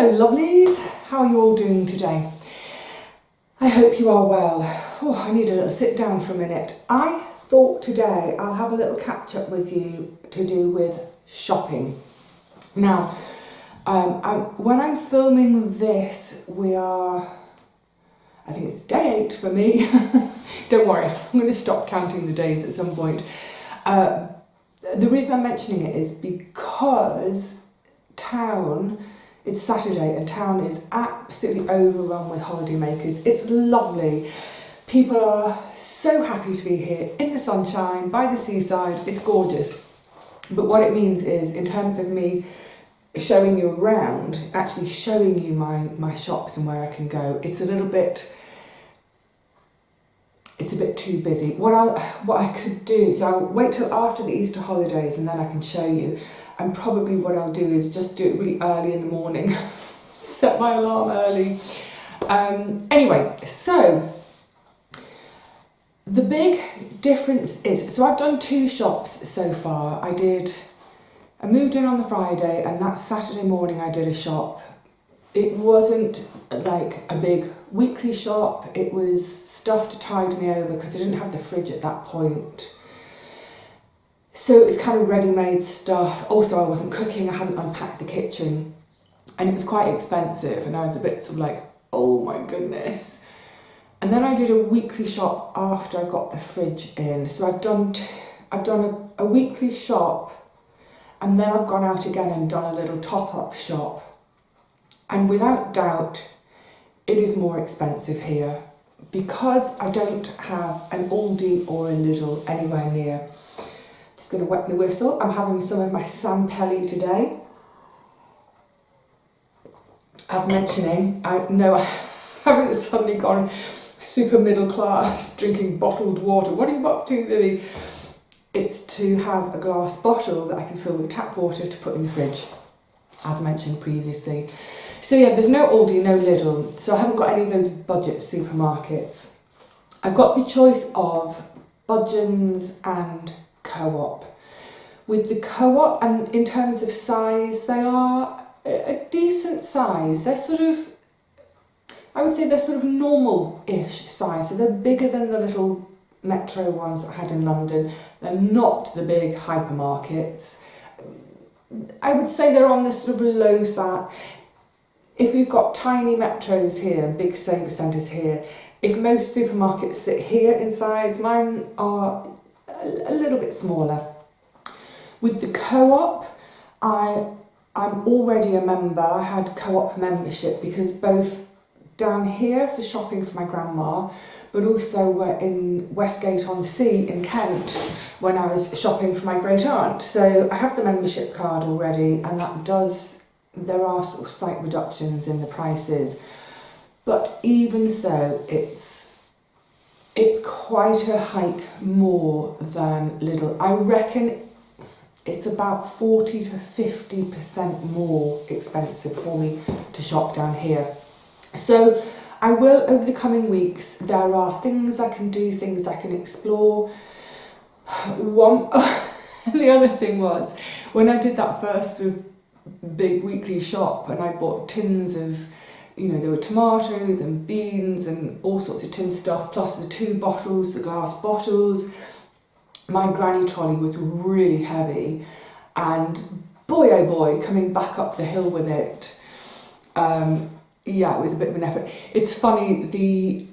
Hello lovelies, how are you all doing today? I hope you are well. Oh, I need a little sit down for a minute. I thought today I'll have a little catch up with you to do with shopping. Now, when I'm filming this, I think it's day 8 for me. Don't worry, I'm going to stop counting the days at some point. The reason I'm mentioning it is because it's Saturday and town is absolutely overrun with holidaymakers. It's lovely. People are so happy to be here in the sunshine, by the seaside. It's gorgeous. But what it means is, in terms of me showing you around, actually showing you my shops and where I can go, it's a bit too busy. What I could do, so I'll wait till after the Easter holidays and then I can show you. And probably what I'll do is just do it really early in the morning, set my alarm early. Anyway, so the big difference is, so I've done 2 shops so far. I moved in on the Friday, and that Saturday morning I did a shop. It wasn't like a big weekly shop, it was stuff to tide me over because I didn't have the fridge at that point. So it was kind of ready-made stuff. Also, I wasn't cooking, I hadn't unpacked the kitchen, and it was quite expensive, and I was a bit sort of like, oh my goodness. And then I did a weekly shop after I got the fridge in. So I've done a weekly shop, and then I've gone out again and done a little top-up shop. And without doubt, it is more expensive here because I don't have an Aldi or a Lidl anywhere near. Just going to wet the whistle. I'm having some of my San Pelli today. As mentioning, I haven't suddenly gone super middle class drinking bottled water. What are you up to, Vivi? It's to have a glass bottle that I can fill with tap water to put in the fridge, as mentioned previously. So yeah, there's no Aldi, no Lidl, so I haven't got any of those budget supermarkets. I've got the choice of Budgens and Co-op. With the Co-op, and in terms of size, they are a decent size. They're I would say they're sort of normal-ish size, so they're bigger than the little metro ones I had in London. They're not the big hypermarkets. I would say they're on the sort of low side. If you've got tiny metros here, big Sabre centres here, if most supermarkets sit here in size, mine are a little bit smaller. With the Co-op, I'm already a member. I had Co-op membership because both down here for shopping for my grandma, but also we're in Westgate-on-Sea in Kent when I was shopping for my great aunt. So I have the membership card already, and there are sort of slight reductions in the prices. But even so, it's quite a hike more than Lidl. I reckon it's about 40 to 50% more expensive for me to shop down here. So I will, over the coming weeks, there are things I can do, things I can explore. The other thing was, when I did that first sort of big weekly shop and I bought tins of, there were tomatoes and beans and all sorts of tin stuff, plus the 2 bottles, the glass bottles. My granny trolley was really heavy, and boy oh boy, coming back up the hill with it, it was a bit of an effort. It's funny,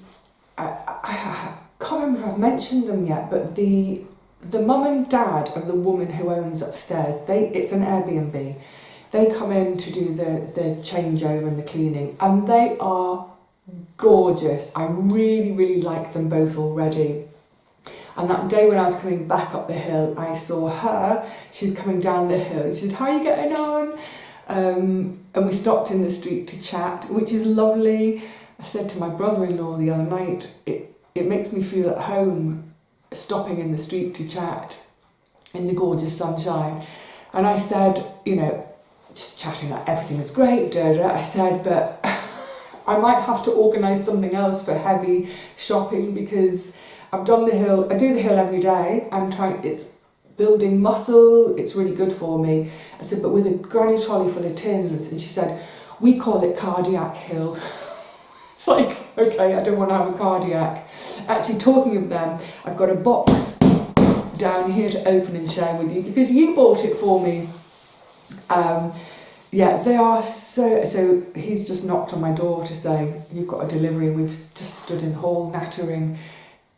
I can't remember if I've mentioned them yet, but the mum and dad of the woman who owns upstairs, it's an Airbnb. They come in to do the changeover and the cleaning, and they are gorgeous. I really, really like them both already. And that day when I was coming back up the hill, I saw her. She was coming down the hill. She said, "How are you getting on?" And we stopped in the street to chat, which is lovely. I said to my brother-in-law the other night, it makes me feel at home stopping in the street to chat in the gorgeous sunshine. And I said, just chatting like everything is great, I said, but I might have to organise something else for heavy shopping because I've done the hill. I do the hill every day. It's building muscle. It's really good for me. I said, but with a granny trolley full of tins, and she said, We call it Cardiac Hill. It's like, okay, I don't want to have a cardiac. Actually, talking of them, I've got a box down here to open and share with you because you bought it for me. Yeah, they are so he's just knocked on my door to say, you've got a delivery, and we've just stood in the hall nattering.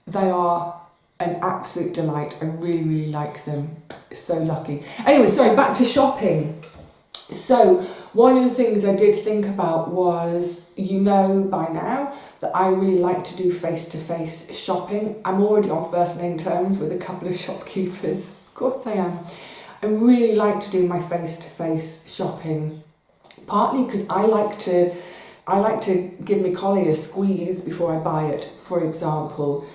They are an absolute delight. I really, really like them. So lucky. Anyway, sorry, back to shopping. So one of the things I did think about was, you know by now that I really like to do face-to-face shopping. I'm already on first name terms with a couple of shopkeepers. Of course I am. I really like to do my face-to-face shopping, partly because I like to give my collie a squeeze before I buy it, for example.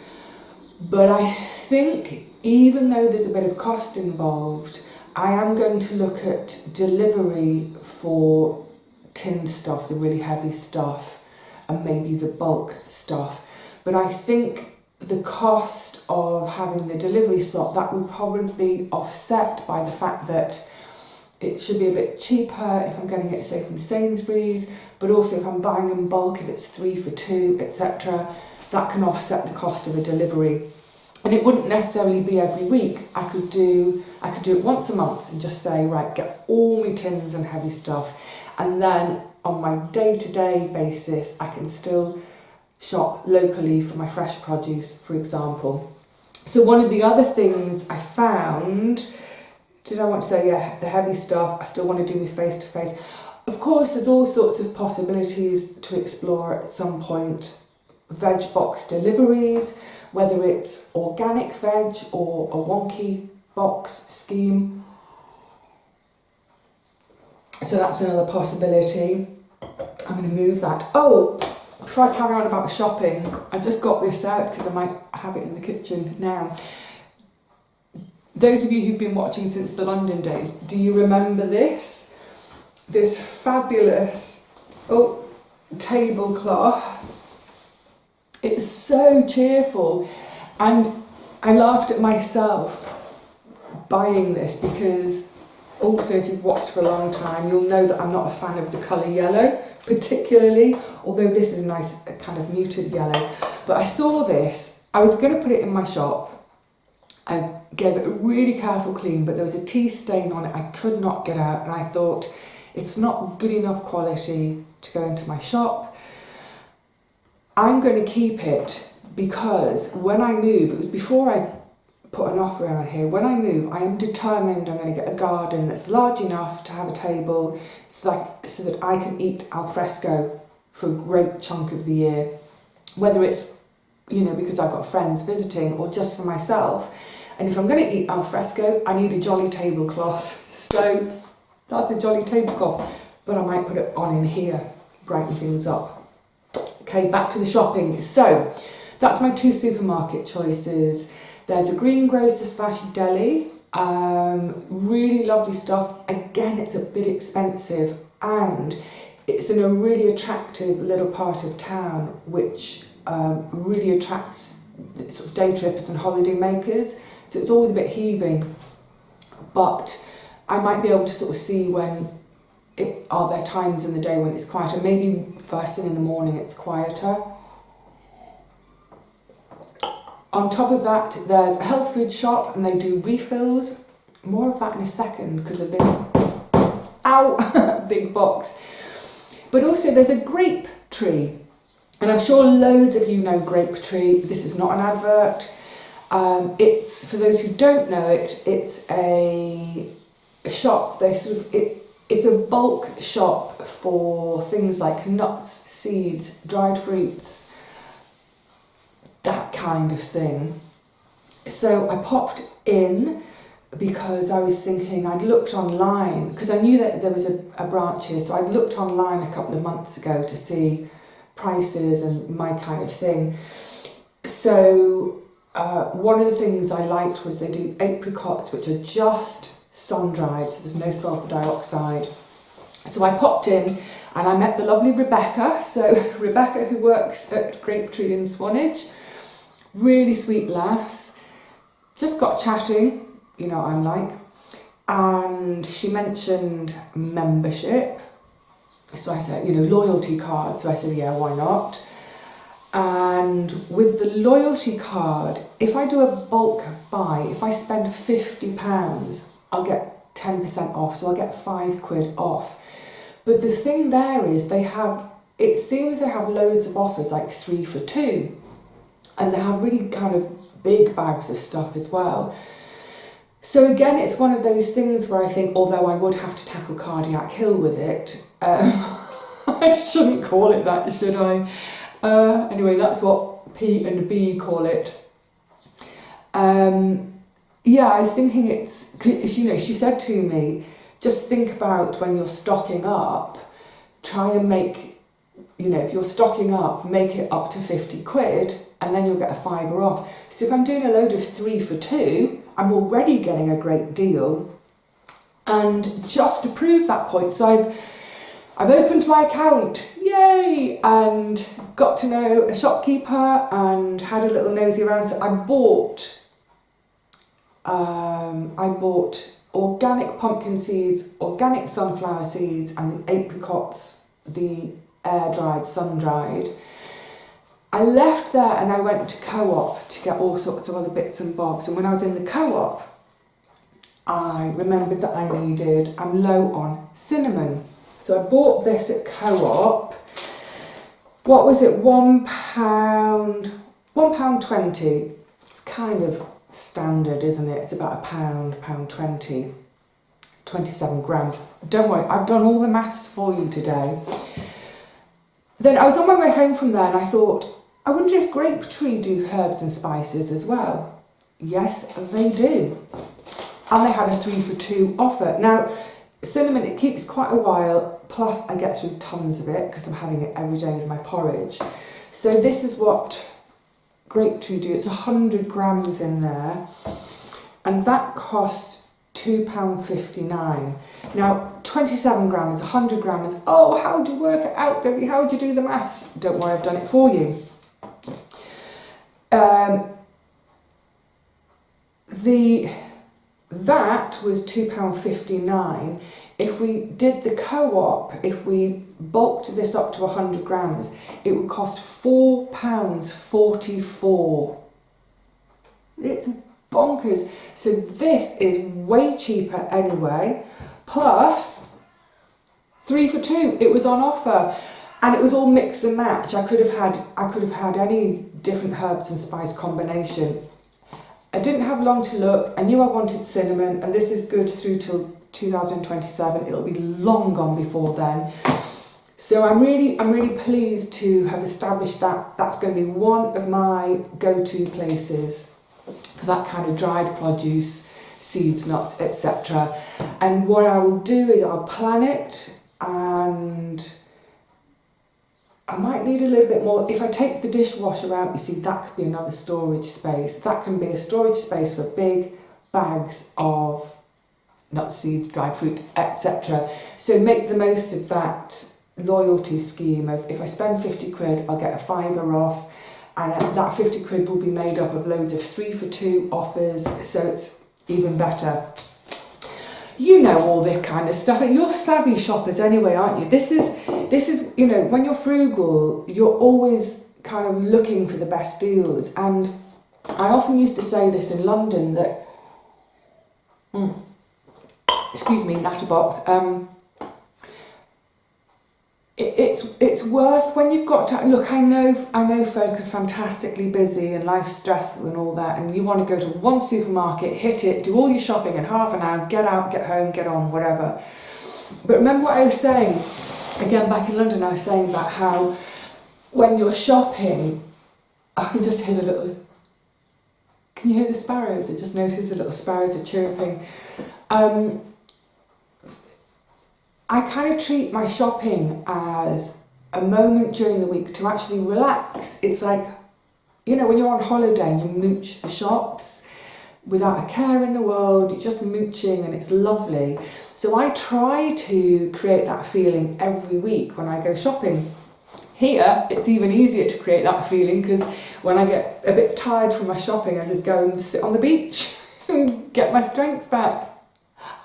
But I think even though there's a bit of cost involved, I am going to look at delivery for tinned stuff, the really heavy stuff, and maybe the bulk stuff. But I think the cost of having the delivery slot, that would probably be offset by the fact that it should be a bit cheaper if I'm getting it, say, from Sainsbury's, but also if I'm buying in bulk, if it's 3 for 2, etc., that can offset the cost of a delivery. And it wouldn't necessarily be every week. I could do it once a month and just say, right, get all my tins and heavy stuff. And then on my day-to-day basis, I can still shop locally for my fresh produce, for example. So one of the other things I found, did I want to say, yeah, the heavy stuff, I still want to do my face-to-face. Of course, there's all sorts of possibilities to explore at some point. Veg box deliveries, whether it's organic veg or a wonky box scheme. So that's another possibility. I'm going to move that. Oh, before I carry on about shopping, I just got this out because I might have it in the kitchen now. Those of you who've been watching since the London days, do you remember this? This fabulous tablecloth. It's so cheerful, and I laughed at myself buying this because also, if you've watched for a long time, you'll know that I'm not a fan of the colour yellow particularly, although this is a nice kind of muted yellow. But I saw this, I was going to put it in my shop. I gave it a really careful clean, but there was a tea stain on it I could not get out, and I thought it's not good enough quality to go into my shop. I'm going to keep it because when I move, it was before I put an offer on here, when I move, I am determined I'm going to get a garden that's large enough to have a table so that I can eat al fresco for a great chunk of the year, whether it's, because I've got friends visiting or just for myself. And if I'm going to eat al fresco, I need a jolly tablecloth. So that's a jolly tablecloth, but I might put it on in here, brighten things up. Okay, back to the shopping. So that's my 2 supermarket choices. There's a greengrocer / deli, really lovely stuff. Again, it's a bit expensive, and it's in a really attractive little part of town, which really attracts sort of day trippers and holiday makers. So it's always a bit heaving, but I might be able to sort of see when are there times in the day when it's quieter. Maybe first thing in the morning it's quieter. On top of that, there's a health food shop and they do refills. More of that in a second because of this big box. But also there's a Grape Tree, and I'm sure loads of you know Grape Tree. This is not an advert. It's, for those who don't know it, it's a shop. It's a bulk shop for things like nuts, seeds, dried fruits, that kind of thing. So I popped in because I was thinking, I'd looked online, because I knew that there was a branch here, so I'd looked online a couple of months ago to see prices and my kind of thing. So one of the things I liked was they do apricots, which are just sun-dried, so there's no sulfur dioxide. So I popped in and I met the lovely Rebecca. So Rebecca, who works at Grape Tree in Swanage, really sweet lass, just got chatting, I'm like, and she mentioned membership. So I said, loyalty card. So I said, yeah, why not? And with the loyalty card, if I do a bulk buy, if I spend £50, I'll get 10% off. So I'll get £5 off. But the thing there is it seems they have loads of offers, like 3 for 2. And they have really kind of big bags of stuff as well. So again, it's one of those things where I think, although I would have to tackle Cardiac Hill with it, I shouldn't call it that, should I? Anyway, that's what P and B call it. Yeah, I was thinking she said to me, just think about when you're stocking up, try and make, if you're stocking up, make it up to £50 and then you'll get a £5 off. So if I'm doing a load of 3 for 2, I'm already getting a great deal. And just to prove that point, so I've opened my account, yay, and got to know a shopkeeper and had a little nosy around. So I bought organic pumpkin seeds, organic sunflower seeds, and the apricots, the air-dried, sun-dried. I left there and I went to Co-op to get all sorts of other bits and bobs. And when I was in the Co-op, I remembered that I'm low on cinnamon. So I bought this at Co-op. What was it? £1, £1.20. It's kind of standard, isn't it? It's about £1.20. It's 27 grams. Don't worry, I've done all the maths for you today. Then I was on my way home from there and I thought, I wonder if Grape Tree do herbs and spices as well. Yes, they do. And they had a 3 for 2 offer. Now, cinnamon, it keeps quite a while, plus I get through tons of it because I'm having it every day with my porridge. So this is what Grape Tree do. It's 100 grams in there, and that cost £2.59. Now, 27 grams, 100 grams. Oh, how do you work it out, Vivi? How do you do the maths? Don't worry, I've done it for you. That was £2.59. If we did the Co-op, if we bulked this up to 100 grams, it would cost £4.44. It's bonkers. So this is way cheaper anyway. Plus, 3 for 2. It was on offer, and it was all mix and match. I could have had any different herbs and spice combination. I didn't have long to look. I knew I wanted cinnamon, and this is good through till 2027. It'll be long gone before then. So I'm really pleased to have established that. That's going to be one of my go-to places for that kind of dried produce, seeds, nuts, etc. And what I will do is I'll plan it, and I might need a little bit more. If I take the dishwasher out, you see, that could be another storage space. That can be a storage space for big bags of nuts, seeds, dried fruit, etc. So make the most of that loyalty scheme of, if I spend £50, I'll get a £5 off, and that £50 will be made up of loads of 3 for 2 offers, so it's even better. You know all this kind of stuff, and you're savvy shoppers anyway, aren't you? This is when you're frugal, you're always kind of looking for the best deals. And I often used to say this in London that, excuse me, natterbox. It's worth, when you've got to look. I know folk are fantastically busy and life's stressful and all that, and you want to go to one supermarket, hit it, do all your shopping in half an hour, get out, get home, get on, whatever. But remember what I was saying again back in London. I was saying about how when you're shopping, I can just hear the little. Can you hear the sparrows? I just noticed the little sparrows are chirping. I kind of treat my shopping as a moment during the week to actually relax. It's like, when you're on holiday and you mooch the shops without a care in the world, you're just mooching and it's lovely. So I try to create that feeling every week when I go shopping. Here, it's even easier to create that feeling because when I get a bit tired from my shopping, I just go and sit on the beach and get my strength back.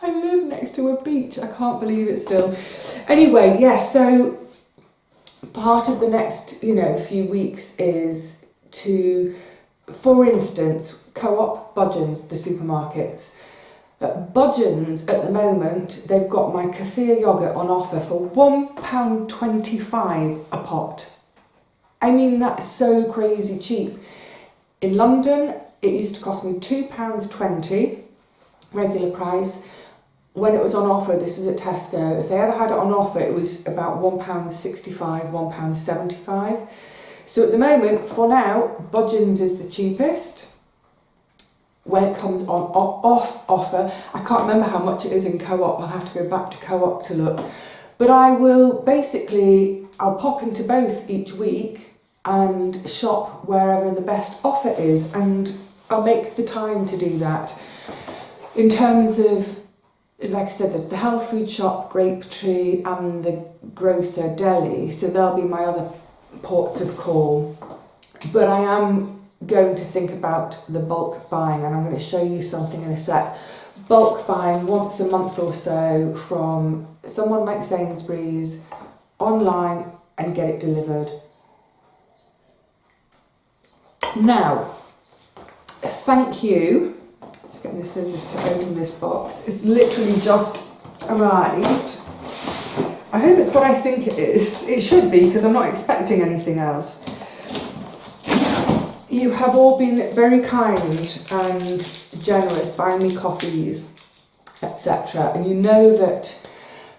I live next to a beach. I can't believe it still. Anyway, yes, so part of the next, few weeks is to, for instance, co-op Budgeons, the supermarkets. At Budgeons at the moment, they've got my kefir yoghurt on offer for £1.25 a pot. I mean, that's so crazy cheap. In London, it used to cost me £2.20, regular price. When it was on offer, this was at Tesco, if they ever had it on offer, it was about £1.65, £1.75. So at the moment, for now, Budgeons is the cheapest. When it comes on off offer, I can't remember how much it is in Co-op, I'll have to go back to Co-op to look. But I will I'll pop into both each week and shop wherever the best offer is, and I'll make the time to do that. In terms of, like I said, there's the health food shop, Grape Tree, and the grocer deli, so they'll be my other ports of call. But I am going to think about the bulk buying, and I'm going to show you something in a sec. Bulk buying once a month or so from someone like Sainsbury's online and get it delivered. Now, thank you. Let's get the scissors to open this box. It's literally just arrived. I hope it's what I think it is. It should be, because I'm not expecting anything else. You have all been very kind and generous, buying me coffees, etc. And you know that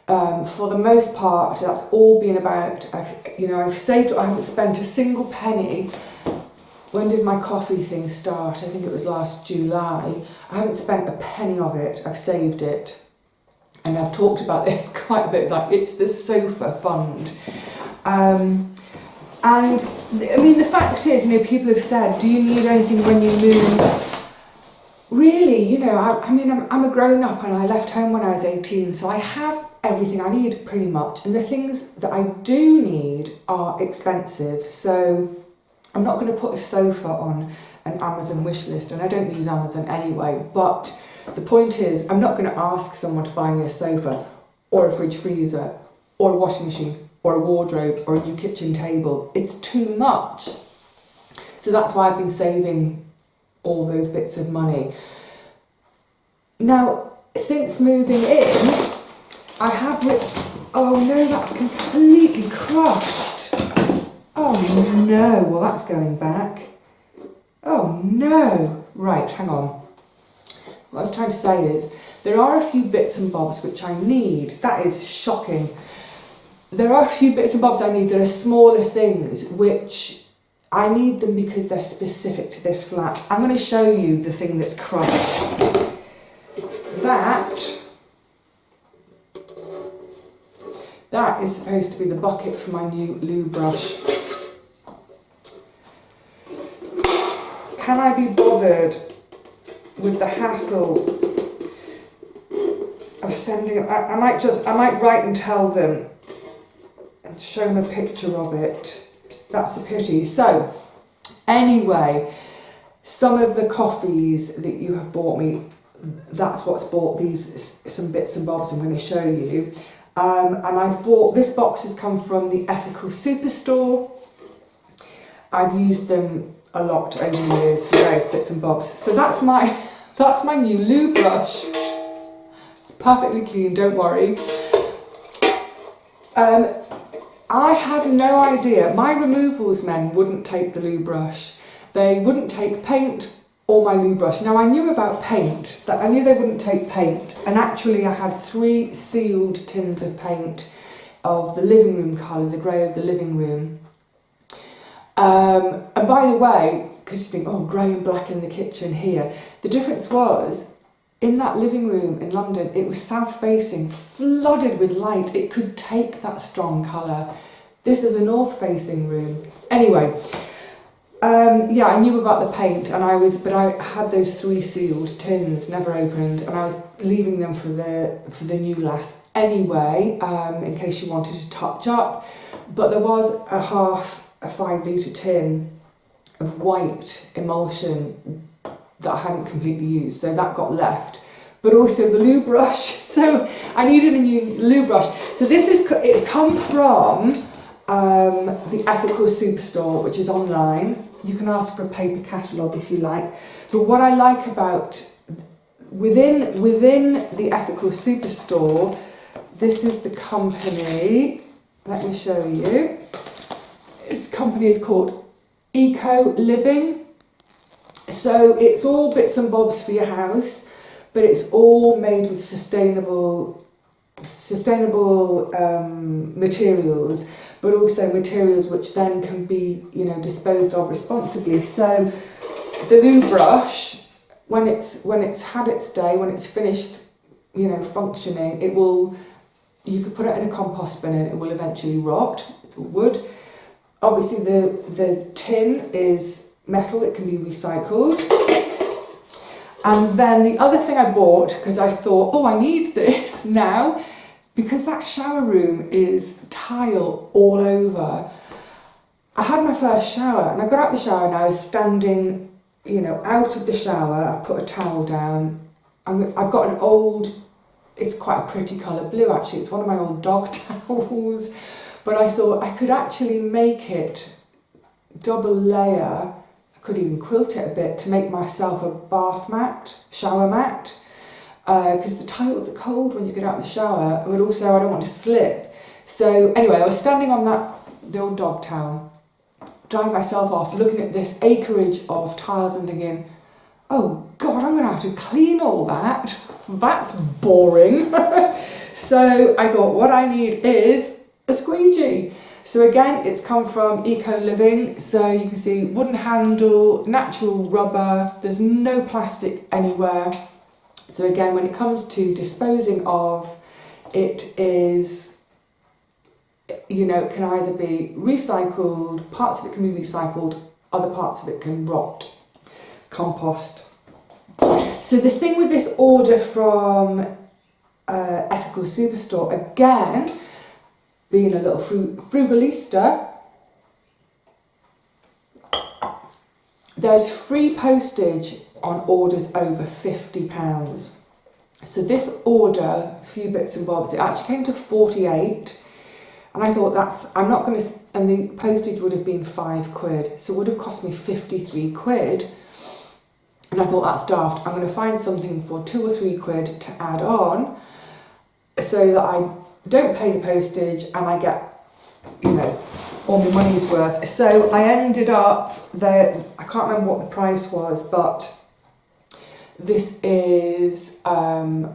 for the most part, that's all been about. I've saved. I haven't spent a single penny. When did my coffee thing start? I think it was last July. I haven't spent a penny of it. I've saved it, and I've talked about this quite a bit. Like, it's the sofa fund. And I mean, the fact is, people have said, do you need anything when you move? Really, I'm a grown up and I left home when I was 18, so I have everything I need pretty much. And the things that I do need are expensive. So I'm not going to put a sofa on an Amazon wish list, and I don't use Amazon anyway. But the point is, I'm not going to ask someone to buy me a sofa or a fridge freezer or a washing machine or a wardrobe or a new kitchen table. It's too much. So that's why I've been saving all those bits of money. Now, since moving in, I have oh no, that's completely crushed. Oh no, well that's going back. Oh no. Right, hang on. What I was trying to say is, there are a few bits and bobs which I need. That is shocking. There are a few bits and bobs I need that are smaller things, which I need them because they're specific to this flat. I'm going to show you the thing that's crushed. That is supposed to be the bucket for my new loo brush. Can I be bothered with the hassle of sending it? I might write and tell them and show them a picture of it. That's a pity. So, anyway, some of the coffees that you have bought me, that's what's bought some bits and bobs I'm going to show you. And I've bought, this box has come from the Ethical Superstore. I've used them a lot over the years for various bits and bobs. So that's my new loo brush. It's perfectly clean, don't worry. I had no idea. My removals men wouldn't take the loo brush. They wouldn't take paint or my loo brush. Now, I knew about paint, that I knew they wouldn't take paint, and actually I had 3 sealed tins of paint of the living room colour, the grey of the living room. And by the way, because you think, oh, grey and black in the kitchen here, the difference was, in that living room in London, it was south-facing, flooded with light. It could take that strong colour. This is a north-facing room. Anyway, yeah, I knew about the paint, but I had those 3 sealed tins, never opened, and I was leaving them for the new lass anyway, in case she wanted to touch up. But there was a 5 litre tin of white emulsion that I hadn't completely used, so that got left. but also the loo brush. So I needed a new loo brush. So it's come from the Ethical Superstore, which is online. You can ask for a paper catalogue if you like. But what I like about within the Ethical Superstore, this is the company. Let me show you. Its company is called Eco Living. So it's all bits and bobs for your house, but it's all made with sustainable materials, but also materials which then can be, disposed of responsibly. So the loo brush, when it's had its day, when it's finished, functioning, you could put it in a compost bin and it will eventually rot. It's wood. Obviously the tin is metal, it can be recycled. And then the other thing I bought, because I thought, I need this now, because that shower room is tile all over. I had my first shower and I got out of the shower and I was standing, out of the shower. I put a towel down. I've got an old, it's quite a pretty colour blue actually, it's one of my old dog towels, but I thought I could actually make it double layer. I could even quilt it a bit to make myself a bath mat, shower mat, because the tiles are cold when you get out of the shower, but also I don't want to slip. So anyway, I was standing on the old dog towel, drying myself off, looking at this acreage of tiles and thinking, oh God, I'm going to have to clean all that. That's boring. So I thought what I need is a squeegee. So again, it's come from Eco Living. So you can see wooden handle, natural rubber, there's no plastic anywhere. So again, when it comes to disposing of, it is, it can either be recycled, parts of it can be recycled, other parts of it can rot, compost. So the thing with this order from Ethical Superstore, again, being a little frugalista, there's free postage on orders over £50. So this order, a few bits and bobs, it actually came to 48, and I thought and the postage would have been £5, so it would have cost me 53 quid. And I thought, that's daft, I'm going to find something for £2 or £3 to add on so that I don't pay the postage and I get, all my money's worth. So I ended up there, I can't remember what the price was, but this is, most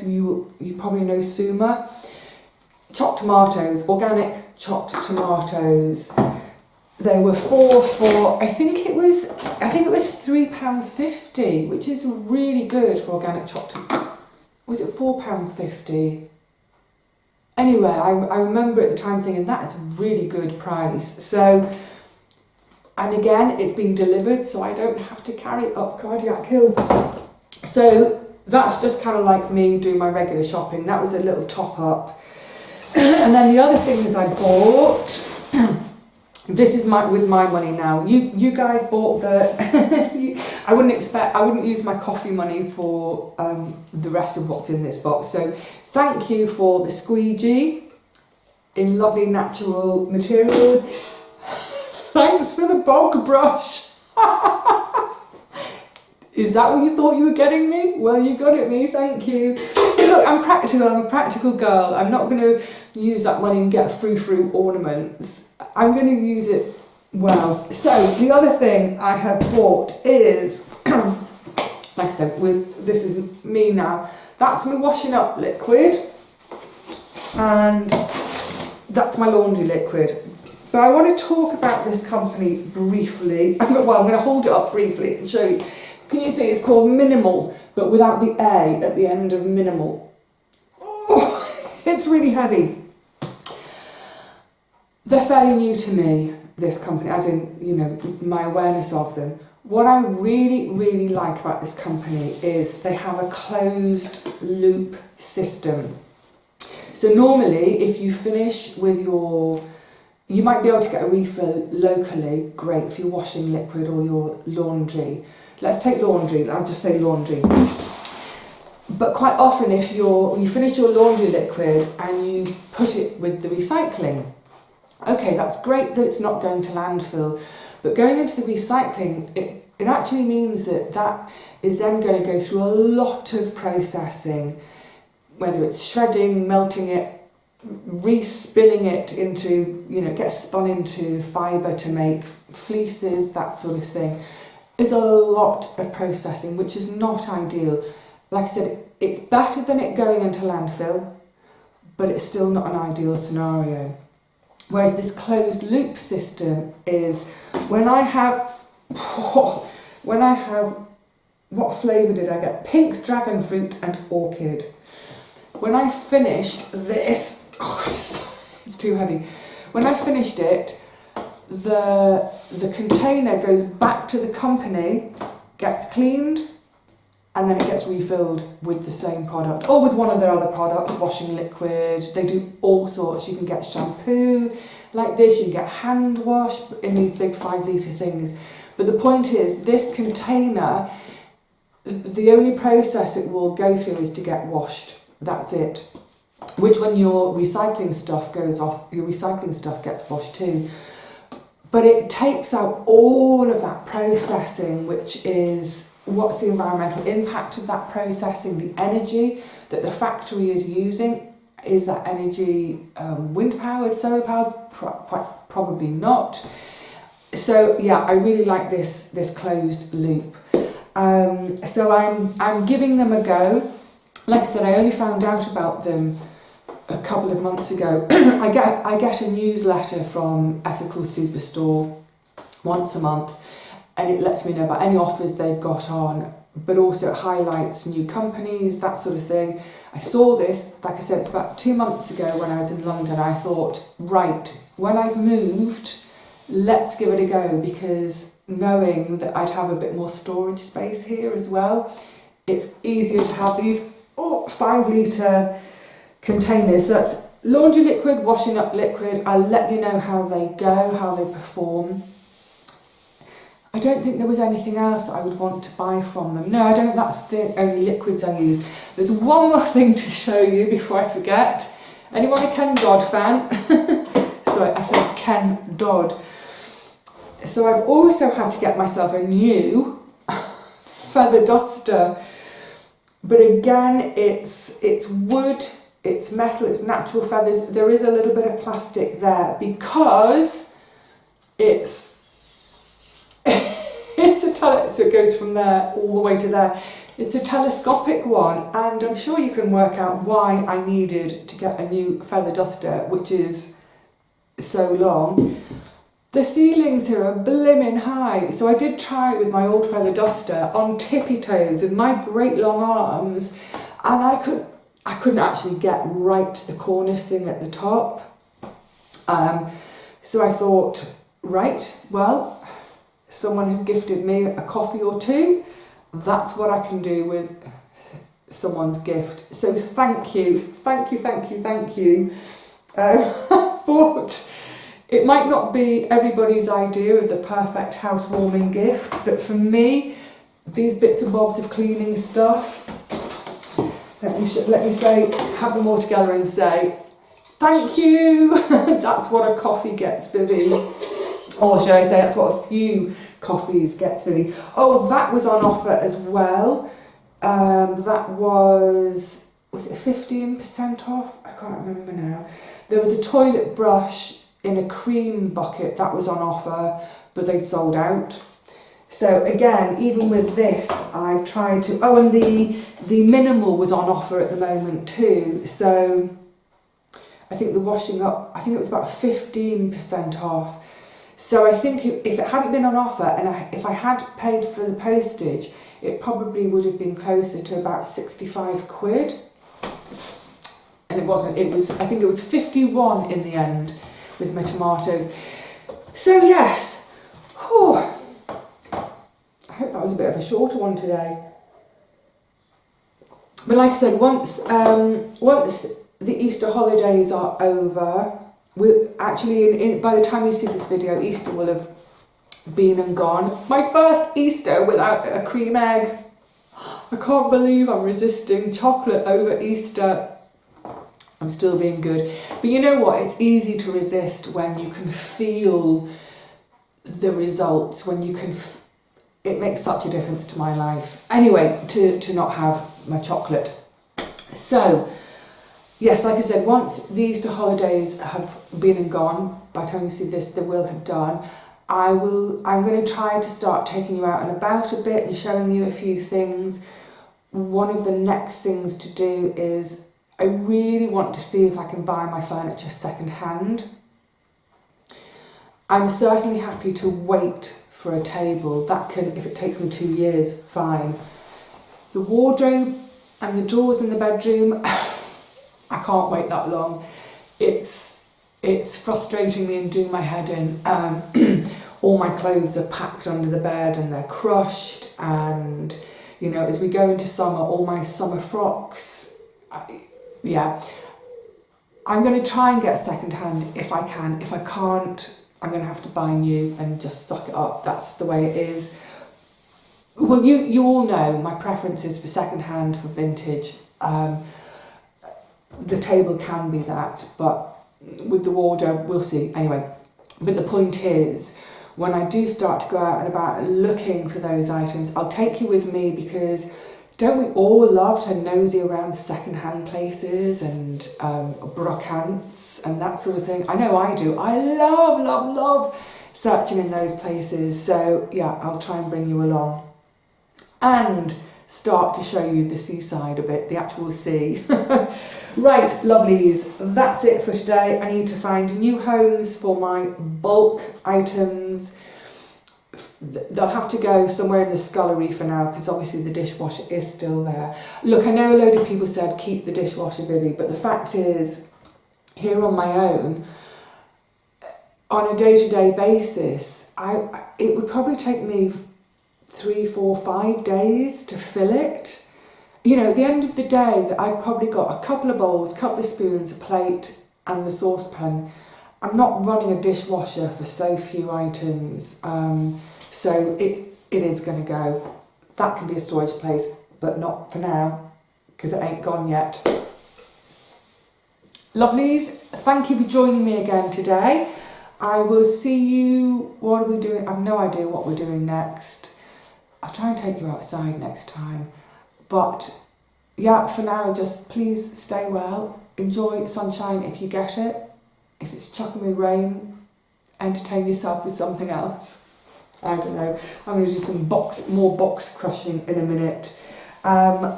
of you probably know Suma. Chopped tomatoes, organic chopped tomatoes. They were I think it was £3.50, which is really good for organic chopped. Was it £4.50? Anyway, I remember at the time thinking that is a really good price. So, and again, it's been delivered, so I don't have to carry it up Cardiac Hill. So that's just kind of like me doing my regular shopping. That was a little top up. And then the other things I bought, this is with my money now. You guys bought I wouldn't use my coffee money for the rest of what's in this box. So thank you for the squeegee in lovely natural materials. Thanks for the bog brush. Is that what you thought you were getting me? Well, you got it me, thank you. Look, I'm a practical girl. I'm not going to use that money and get frou-frou ornaments. I'm going to use it well. So, the other thing I have bought is, like I said, this is me now. That's my washing up liquid. And that's my laundry liquid. But I want to talk about this company briefly. Well, I'm going to hold it up briefly and show you. Can you see it's called Minimal, but without the A at the end of minimal. Oh, it's really heavy. They're fairly new to me, this company, as in, my awareness of them. What I really, really like about this company is they have a closed loop system. So normally, if you finish with you might be able to get a refill locally, great, if you're washing liquid or your laundry. let's take laundry, I'll just say laundry. But quite often if you finish your laundry liquid and you put it with the recycling, okay, that's great that it's not going to landfill, but going into the recycling, it actually means that is then going to go through a lot of processing, whether it's shredding, melting it, re-spinning it into, it gets spun into fibre to make fleeces, that sort of thing. Is a lot of processing, which is not ideal. Like I said, it's better than it going into landfill, but it's still not an ideal scenario. Whereas this closed loop system is when I have, what flavour did I get? Pink dragon fruit and orchid. When I finished this, it's too heavy. When I finished it, the container goes back to the company, gets cleaned, and then it gets refilled with the same product or with one of their other products, washing liquid. They do all sorts. You can get shampoo like this, you can get hand wash in these big 5 litre things. But the point is, this container, the only process it will go through is to get washed. That's it. Which when your recycling stuff goes off, your recycling stuff gets washed too. But it takes out all of that processing, which is what's the environmental impact of that processing, the energy that the factory is using. Is that energy wind powered, solar powered? Quite probably not. So yeah, I really like this closed loop. So I'm giving them a go. Like I said, I only found out about them a couple of months ago. I get a newsletter from Ethical Superstore once a month, and it lets me know about any offers they've got on, but also it highlights new companies, that sort of thing. I saw this, like I said, it's about 2 months ago when I was in London. I thought, right, when I've moved, let's give it a go, because knowing that I'd have a bit more storage space here as well, it's easier to have these 5 litre containers. So that's laundry liquid, washing up liquid. I'll let you know how they go, how they perform. I don't think there was anything else I would want to buy from them. No, I don't. That's the only liquids I use. There's one more thing to show you before I forget. Anyone a Ken Dodd fan? Sorry, I said Ken Dodd. So I've also had to get myself a new feather duster. But again, it's wood, it's metal, it's natural feathers. There is a little bit of plastic there because it's so it goes from there all the way to there. It's a telescopic one, and I'm sure you can work out why I needed to get a new feather duster, which is so long. The ceilings here are blimmin' high, so I did try it with my old feather duster on tippy toes with my great long arms, and I couldn't actually get right to the cornicing at the top. So I thought, right, well, someone has gifted me a coffee or two. That's what I can do with someone's gift. So thank you. I thought it might not be everybody's idea of the perfect housewarming gift, but for me, these bits and bobs of cleaning stuff, let me say, have them all together and say, thank you. That's what a coffee gets, Vivi. Or should I say, that's what a few coffees gets, Vivi. Oh, that was on offer as well. That was it 15% off? I can't remember now. There was a toilet brush in a cream bucket that was on offer, but they'd sold out. So again, even with this, I've tried to... Oh, and the minimal was on offer at the moment too. So I think the washing up, I think it was about 15% off. So I think if it hadn't been on offer and if I had paid for the postage, it probably would have been closer to about 65 quid. And it wasn't, I think it was 51 in the end with my tomatoes. So yes, whew. I hope that was a bit of a shorter one today. But like I said, once the Easter holidays are over, by the time you see this video, Easter will have been and gone. My first Easter without a cream egg. I can't believe I'm resisting chocolate over Easter. I'm still being good. But you know what? It's easy to resist when you can feel the results, when you can... It makes such a difference to my life. Anyway, to not have my chocolate. So, yes, like I said, once the Easter holidays have been and gone, by the time you see this, they will have done, I'm going to try to start taking you out and about a bit and showing you a few things. One of the next things to do is I really want to see if I can buy my furniture second hand. I'm certainly happy to wait for a table. That can, if it takes me 2 years, fine. The wardrobe and the drawers in the bedroom, I can't wait that long. It's frustrating me and doing my head in. All my clothes are packed under the bed and they're crushed, and you know, as we go into summer, all my summer frocks, yeah. I'm going to try and get second hand if I can. If I can't, I'm going to have to buy new and just suck it up. That's the way it is. Well, you all know my preference is for second hand, for vintage. The table can be that, but with the wardrobe, we'll see. Anyway, but the point is, when I do start to go out and about looking for those items, I'll take you with me, because don't we all love to nosy around second-hand places and brocants and that sort of thing? I know I do. I love searching in those places. So yeah, I'll try and bring you along and start to show you the seaside a bit, the actual sea. Right, lovelies, that's it for today. I need to find new homes for my bulk items. They'll have to go somewhere in the scullery for now, because obviously the dishwasher is still there. Look, I know a load of people said keep the dishwasher, Vivi, but the fact is, here on my own, on a day-to-day basis, it would probably take me 3, 4, 5 days to fill it. You know, at the end of the day, I've probably got a couple of bowls, a couple of spoons, a plate and the saucepan. I'm not running a dishwasher for so few items, so it is going to go. That can be a storage place, but not for now, because it ain't gone yet. Lovelies, thank you for joining me again today. I will see you... What are we doing? I have no idea what we're doing next. I'll try and take you outside next time. But yeah, for now, just please stay well. Enjoy sunshine if you get it. If it's chucking with rain, entertain yourself with something else. I don't know. I'm going to do some more box crushing in a minute. I'll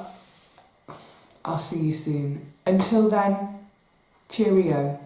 see you soon. Until then, cheerio.